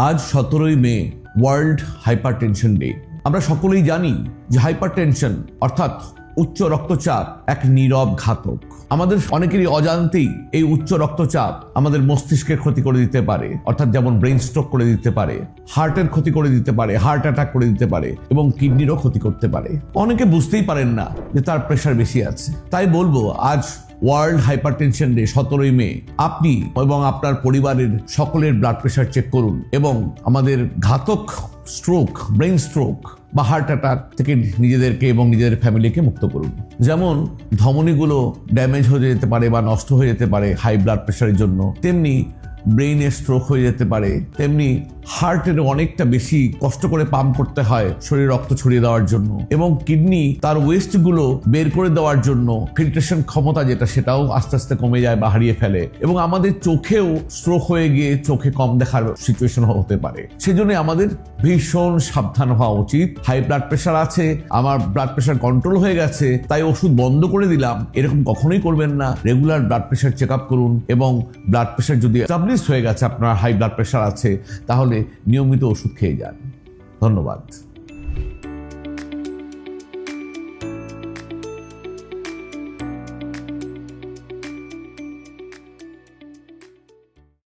আজ 17ই মে world hypertension day. আমরা সকলেই জানি যে হাইপারটেনশন অর্থাৎ উচ্চ রক্তচাপ এক নীরব ঘাতক। আমাদের অনেকেরই অজান্তেই এই উচ্চ রক্তচাপ আমাদের মস্তিষ্কের ক্ষতি করে দিতে পারে, অর্থাৎ যেমন ব্রেন স্ট্রোক করে দিতে পারে, হার্টের ক্ষতি করে দিতে পারে, হার্ট অ্যাটাক করে দিতে পারে এবং কিডনিরও ক্ষতি করতে পারে। অনেকে বুঝতেই পারেন না যে তার প্রেশার বেশি আছে। তাই বলবো, আজ ওয়ার্ল্ড হাইপারটেনশন ডে 17ই মে আপনি এবং আপনার পরিবারের সকলের ব্লাড প্রেশার চেক করুন এবং আমাদের ঘাতক স্ট্রোক, ব্রেন স্ট্রোক বা হার্ট অ্যাটাক থেকে নিজেদেরকে এবং নিজেদের ফ্যামিলিকে মুক্ত করুন। যেমন ধমনীগুলো ড্যামেজ হয়ে যেতে পারে বা নষ্ট হয়ে যেতে পারে হাই ব্লাড প্রেশারের জন্য, তেমনি ব্রেইনে স্ট্রোক হয়ে যেতে পারে, তেমনি হার্টের অনেকটা বেশি কষ্ট করে পাম্প করতে হয় শরীরে রক্ত ছড়িয়ে দেওয়ার জন্য, এবং কিডনি তার ওয়েস্টগুলো বের করে দেওয়ার জন্য ফিল্ট্রেশন ক্ষমতা যেটা সেটাও আস্তে আস্তে কমে যায় বা হারিয়ে ফেলে, এবং আমাদের চোখেও স্ট্রোক হয়ে গিয়ে চোখে কম দেখার সিচুয়েশন হতে পারে। সেজন্য আমাদের ভীষণ সাবধান হওয়া উচিত। হাই ব্লাড প্রেশার আছে, আমার ব্লাড প্রেশার কন্ট্রোল হয়ে গেছে তাই ওষুধ বন্ধ করে দিলাম, এরকম কখনোই করবেন না। Regular blood pressure check up করুন এবং ব্লাড প্রেশার যদি হয়ে গেছে, আপনার হাই ব্লাড প্রেশার আছে, তাহলে নিয়মিত ওষুধ খেয়ে যান। ধন্যবাদ।